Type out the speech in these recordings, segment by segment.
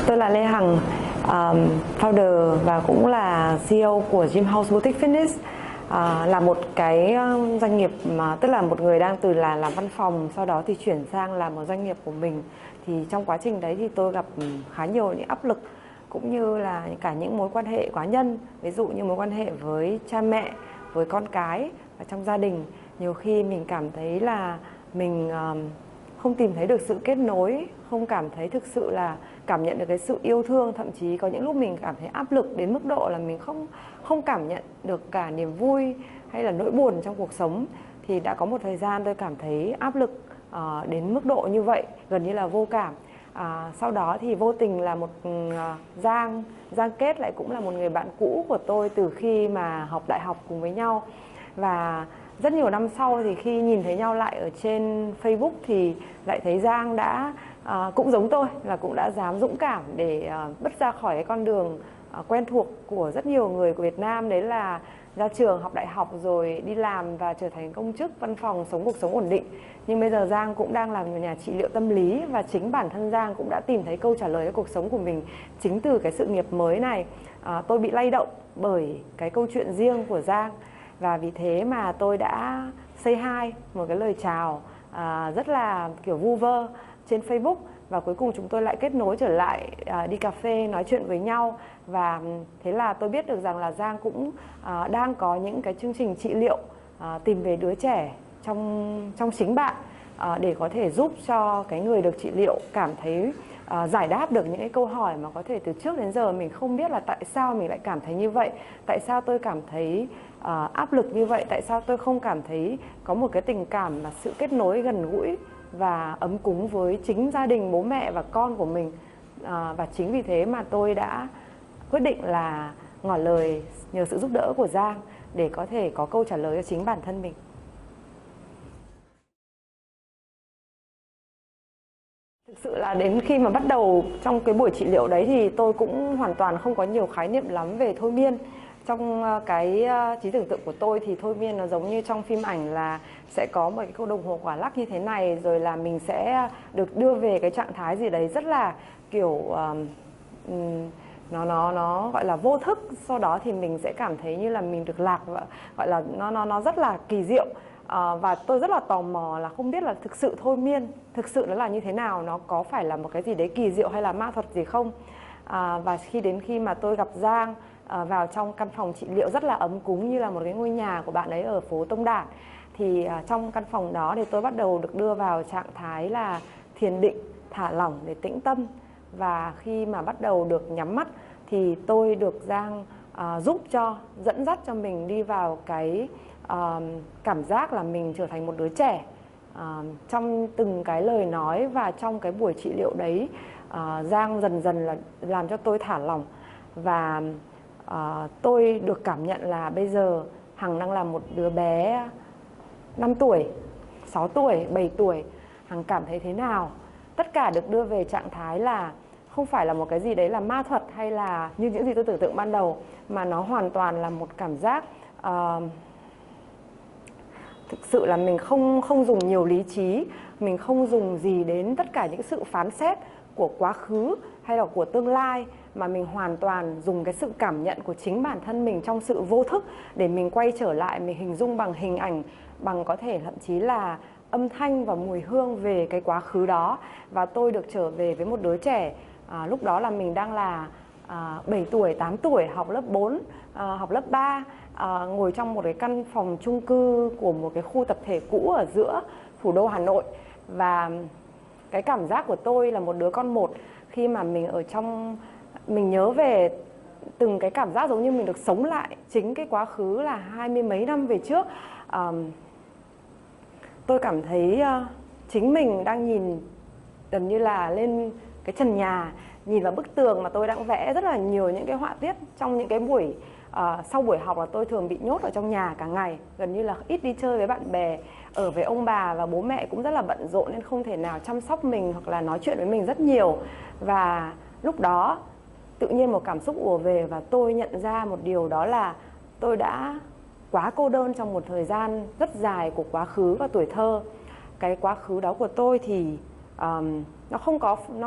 Tôi là Lê Hằng, founder và cũng là CEO của Gym House Boutique Fitness. Là một cái doanh nghiệp mà tức là một người đang từ là làm văn phòng, sau đó thì chuyển sang làm một doanh nghiệp của mình. Thì trong quá trình đấy thì tôi gặp khá nhiều những áp lực, cũng như là cả những mối quan hệ cá nhân, ví dụ như mối quan hệ với cha mẹ, với con cái và trong gia đình. Nhiều khi mình cảm thấy là mình không tìm thấy được sự kết nối, không cảm thấy thực sự là cảm nhận được cái sự yêu thương. Thậm chí có những lúc mình cảm thấy áp lực đến mức độ là mình không cảm nhận được cả niềm vui hay là nỗi buồn trong cuộc sống. Thì đã có một thời gian tôi cảm thấy áp lực đến mức độ như vậy, gần như là vô cảm. Sau đó thì vô tình là một Giang Kết lại cũng là một người bạn cũ của tôi từ khi mà học đại học cùng với nhau. Và rất nhiều năm sau thì khi nhìn thấy nhau lại ở trên Facebook thì lại thấy Giang đã cũng giống tôi, là cũng đã dám dũng cảm để bước ra khỏi cái con đường quen thuộc của rất nhiều người của Việt Nam. Đấy là ra trường học đại học rồi đi làm và trở thành công chức văn phòng, sống cuộc sống ổn định. Nhưng bây giờ Giang cũng đang làm một nhà trị liệu tâm lý, và chính bản thân Giang cũng đã tìm thấy câu trả lời cho cuộc sống của mình chính từ cái sự nghiệp mới này. Tôi bị lay động bởi cái câu chuyện riêng của Giang, và vì thế mà tôi đã say hi một cái lời chào rất là kiểu vu vơ trên Facebook. Và cuối cùng chúng tôi lại kết nối trở lại, đi cà phê nói chuyện với nhau. Và thế là tôi biết được rằng là Giang cũng đang có những cái chương trình trị liệu tìm về đứa trẻ trong chính bạn, để có thể giúp cho cái người được trị liệu cảm thấy giải đáp được những cái câu hỏi mà có thể từ trước đến giờ mình không biết là tại sao mình lại cảm thấy như vậy, tại sao tôi cảm thấy áp lực như vậy, tại sao tôi không cảm thấy có một cái tình cảm mà sự kết nối gần gũi và ấm cúng với chính gia đình, bố mẹ và con của mình. Và chính vì thế mà tôi đã quyết định là ngỏ lời nhờ sự giúp đỡ của Giang để có thể có câu trả lời cho chính bản thân mình. Thực sự là đến khi mà bắt đầu trong cái buổi trị liệu đấy thì tôi cũng hoàn toàn không có nhiều khái niệm lắm về thôi miên. Trong cái trí tưởng tượng của tôi thì thôi miên nó giống như trong phim ảnh, là sẽ có một cái câu đồng hồ quả lắc như thế này, rồi là mình sẽ được đưa về cái trạng thái gì đấy rất là kiểu nó gọi là vô thức. Sau đó thì mình sẽ cảm thấy như là mình được lạc, và gọi là nó rất là kỳ diệu. Và tôi rất là tò mò là không biết là thực sự thôi miên thực sự nó là như thế nào, nó có phải là một cái gì đấy kỳ diệu hay là ma thuật gì không. Và khi mà tôi gặp Giang vào trong căn phòng trị liệu rất là ấm cúng, như là một cái ngôi nhà của bạn ấy ở phố Tông Đản, thì trong căn phòng đó thì tôi bắt đầu được đưa vào trạng thái là thiền định, thả lỏng để tĩnh tâm. Và khi mà bắt đầu được nhắm mắt thì tôi được Giang giúp cho, dẫn dắt cho mình đi vào cái cảm giác là mình trở thành một đứa trẻ. Trong từng cái lời nói và trong cái buổi trị liệu đấy, Giang dần dần là làm cho tôi thả lỏng. Và tôi được cảm nhận là bây giờ Hằng đang là một đứa bé 5 tuổi, 6 tuổi, 7 tuổi. Hằng cảm thấy thế nào? Tất cả được đưa về trạng thái là không phải là một cái gì đấy là ma thuật hay là như những gì tôi tưởng tượng ban đầu, mà nó hoàn toàn là một cảm giác thực sự là mình không dùng nhiều lý trí, mình không dùng gì đến tất cả những sự phán xét của quá khứ hay là của tương lai, mà mình hoàn toàn dùng cái sự cảm nhận của chính bản thân mình trong sự vô thức để mình quay trở lại, mình hình dung bằng hình ảnh, bằng có thể thậm chí là âm thanh và mùi hương về cái quá khứ đó. Và tôi được trở về với một đứa trẻ, lúc đó là mình đang là 7 tuổi, 8 tuổi, học lớp 4, học lớp 3, ngồi trong một cái căn phòng chung cư của một cái khu tập thể cũ ở giữa thủ đô Hà Nội. Và cái cảm giác của tôi là một đứa con một, khi mà mình ở trong, mình nhớ về từng cái cảm giác giống như mình được sống lại chính cái quá khứ là 20 mấy năm về trước. Tôi cảm thấy chính mình đang nhìn gần như là lên cái trần nhà, nhìn vào bức tường mà tôi đang vẽ rất là nhiều những cái họa tiết. Trong những cái buổi sau buổi học là tôi thường bị nhốt ở trong nhà cả ngày, gần như là ít đi chơi với bạn bè, ở với ông bà, và bố mẹ cũng rất là bận rộn nên không thể nào chăm sóc mình hoặc là nói chuyện với mình rất nhiều. Và lúc đó tự nhiên một cảm xúc ùa về, và tôi nhận ra một điều, đó là tôi đã quá cô đơn trong một thời gian rất dài của quá khứ và tuổi thơ. Cái quá khứ đó của tôi thì nó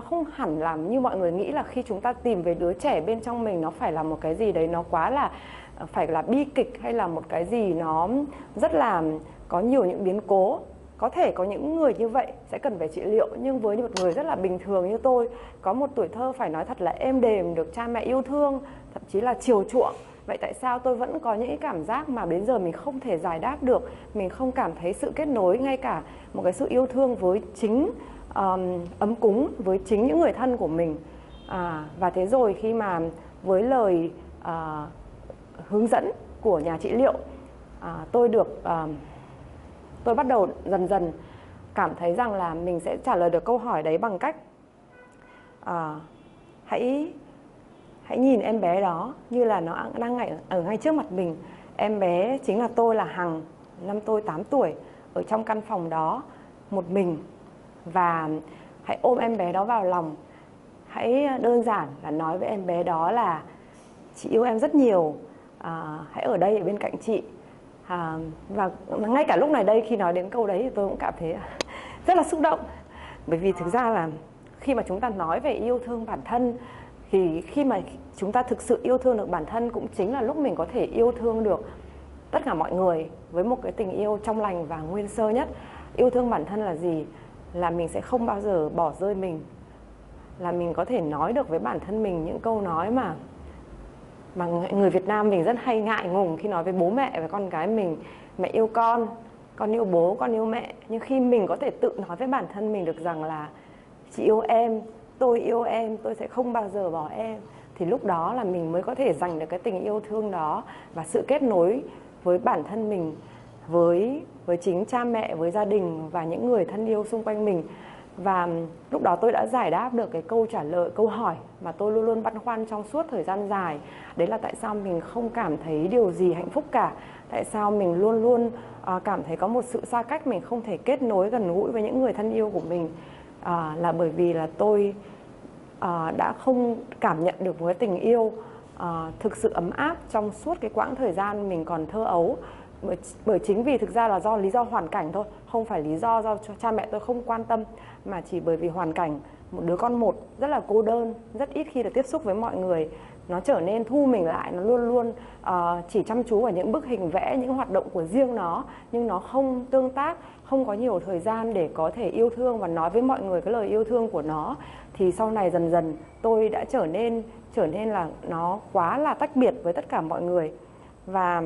không hẳn là như mọi người nghĩ là khi chúng ta tìm về đứa trẻ bên trong mình nó phải là một cái gì đấy nó quá là phải là bi kịch, hay là một cái gì nó rất là có nhiều những biến cố. Có thể có những người như vậy sẽ cần phải trị liệu, nhưng với một người rất là bình thường như tôi, có một tuổi thơ phải nói thật là êm đềm, được cha mẹ yêu thương, thậm chí là chiều chuộng, vậy tại sao tôi vẫn có những cái cảm giác mà đến giờ mình không thể giải đáp được, mình không cảm thấy sự kết nối, ngay cả một cái sự yêu thương với chính ấm cúng với chính những người thân của mình. Và thế rồi khi mà với lời hướng dẫn của nhà trị liệu, tôi bắt đầu dần dần cảm thấy rằng là mình sẽ trả lời được câu hỏi đấy bằng cách hãy nhìn em bé đó như là nó đang ở ngay trước mặt mình. Em bé chính là tôi, là Hằng, năm tôi 8 tuổi, ở trong căn phòng đó một mình. Và hãy ôm em bé đó vào lòng. Hãy đơn giản là nói với em bé đó là chị yêu em rất nhiều, hãy ở đây ở bên cạnh chị. Và ngay cả lúc này đây, khi nói đến câu đấy thì tôi cũng cảm thấy rất là xúc động. Bởi vì thực ra là khi mà chúng ta nói về yêu thương bản thân, thì khi mà chúng ta thực sự yêu thương được bản thân cũng chính là lúc mình có thể yêu thương được tất cả mọi người với một cái tình yêu trong lành và nguyên sơ nhất. Yêu thương bản thân là gì? Là mình sẽ không bao giờ bỏ rơi mình, là mình có thể nói được với bản thân mình những câu nói mà người Việt Nam mình rất hay ngại ngùng khi nói với bố mẹ và con cái mình. Mẹ yêu con yêu bố, con yêu mẹ. Nhưng khi mình có thể tự nói với bản thân mình được rằng là chị yêu em, tôi sẽ không bao giờ bỏ em, thì lúc đó là mình mới có thể dành được cái tình yêu thương đó và sự kết nối với bản thân mình, với chính cha mẹ, với gia đình và những người thân yêu xung quanh mình. Và lúc đó tôi đã giải đáp được cái câu hỏi mà tôi luôn luôn băn khoăn trong suốt thời gian dài. Đấy là tại sao mình không cảm thấy điều gì hạnh phúc cả. Tại sao mình luôn luôn cảm thấy có một sự xa cách, mình không thể kết nối gần gũi với những người thân yêu của mình. Là bởi vì là tôi đã không cảm nhận được một tình yêu thực sự ấm áp trong suốt cái quãng thời gian mình còn thơ ấu. Bởi chính vì thực ra là do lý do hoàn cảnh thôi, không phải lý do cha mẹ tôi không quan tâm, mà chỉ bởi vì hoàn cảnh một đứa con một rất là cô đơn, rất ít khi được tiếp xúc với mọi người, nó trở nên thu mình lại, nó luôn luôn chỉ chăm chú vào những bức hình vẽ, những hoạt động của riêng nó, nhưng nó không tương tác, không có nhiều thời gian để có thể yêu thương và nói với mọi người cái lời yêu thương của nó. Thì sau này dần dần tôi đã trở nên là nó quá là tách biệt với tất cả mọi người. Và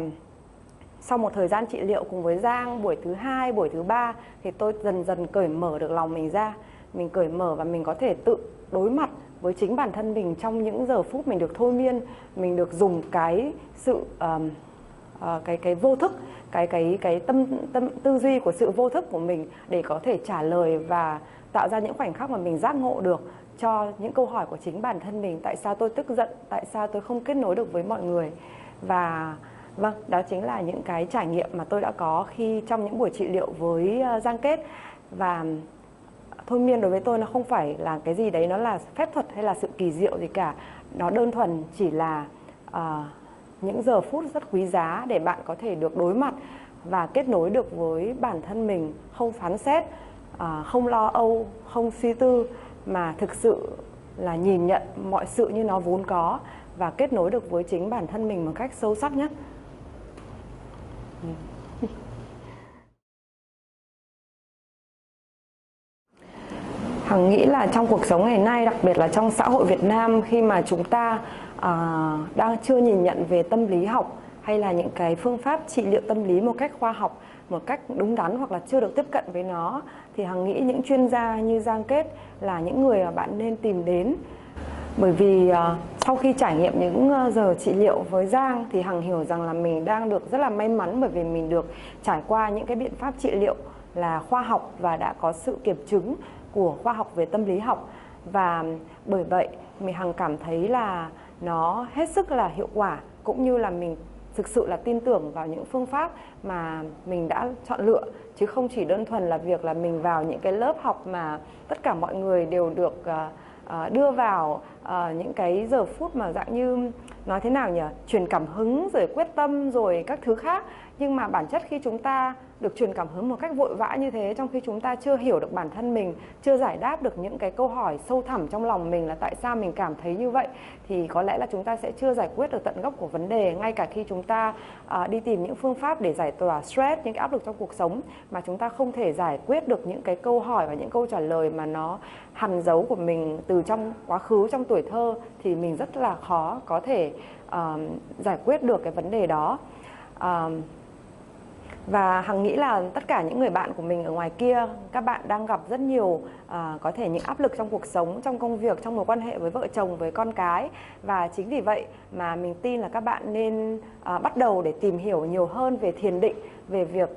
sau một thời gian trị liệu cùng với Giang, buổi thứ 2, buổi thứ 3 thì tôi dần dần cởi mở được lòng mình ra. Mình cởi mở và mình có thể tự đối mặt với chính bản thân mình trong những giờ phút mình được thôi miên, mình được dùng cái sự cái vô thức, cái tư duy của sự vô thức của mình để có thể trả lời và tạo ra những khoảnh khắc mà mình giác ngộ được cho những câu hỏi của chính bản thân mình. Tại sao tôi tức giận? Tại sao tôi không kết nối được với mọi người? Và vâng, đó chính là những cái trải nghiệm mà tôi đã có khi trong những buổi trị liệu với Giang Kết. Và thôi miên đối với tôi nó không phải là cái gì đấy, nó là phép thuật hay là sự kỳ diệu gì cả. Nó đơn thuần chỉ là những giờ phút rất quý giá để bạn có thể được đối mặt và kết nối được với bản thân mình, không phán xét, không lo âu, không suy tư, mà thực sự là nhìn nhận mọi sự như nó vốn có và kết nối được với chính bản thân mình một cách sâu sắc nhất. Hằng nghĩ là trong cuộc sống ngày nay, đặc biệt là trong xã hội Việt Nam, khi mà chúng ta đang chưa nhìn nhận về tâm lý học hay là những cái phương pháp trị liệu tâm lý một cách khoa học, một cách đúng đắn, hoặc là chưa được tiếp cận với nó, thì Hằng nghĩ những chuyên gia như Giang Kết là những người mà bạn nên tìm đến. Bởi vì sau khi trải nghiệm những giờ trị liệu với Giang thì Hằng hiểu rằng là mình đang được rất là may mắn, bởi vì mình được trải qua những cái biện pháp trị liệu là khoa học và đã có sự kiểm chứng của khoa học về tâm lý học. Và bởi vậy mình Hằng cảm thấy là nó hết sức là hiệu quả, cũng như là mình thực sự là tin tưởng vào những phương pháp mà mình đã chọn lựa, chứ không chỉ đơn thuần là việc là mình vào những cái lớp học mà tất cả mọi người đều được đưa vào những cái giờ phút mà dạng như nói thế nào nhỉ, truyền cảm hứng rồi quyết tâm rồi các thứ khác. Nhưng mà bản chất khi chúng ta được truyền cảm hứng một cách vội vã như thế, trong khi chúng ta chưa hiểu được bản thân mình, chưa giải đáp được những cái câu hỏi sâu thẳm trong lòng mình là tại sao mình cảm thấy như vậy, thì có lẽ là chúng ta sẽ chưa giải quyết được tận gốc của vấn đề. Ngay cả khi chúng ta đi tìm những phương pháp để giải tỏa stress, những cái áp lực trong cuộc sống, mà chúng ta không thể giải quyết được những cái câu hỏi và những câu trả lời mà nó hằn dấu của mình từ trong quá khứ, trong tuổi thơ, thì mình rất là khó có thể giải quyết được cái vấn đề đó. Và Hằng nghĩ là tất cả những người bạn của mình ở ngoài kia, các bạn đang gặp rất nhiều có thể những áp lực trong cuộc sống, trong công việc, trong mối quan hệ với vợ chồng, với con cái. Và chính vì vậy mà mình tin là các bạn nên bắt đầu để tìm hiểu nhiều hơn về thiền định, về việc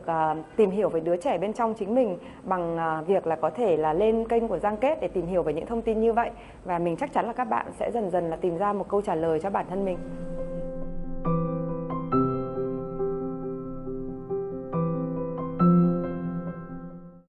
tìm hiểu về đứa trẻ bên trong chính mình bằng việc là có thể là lên kênh của Giang Kết để tìm hiểu về những thông tin như vậy. Và mình chắc chắn là các bạn sẽ dần dần là tìm ra một câu trả lời cho bản thân mình.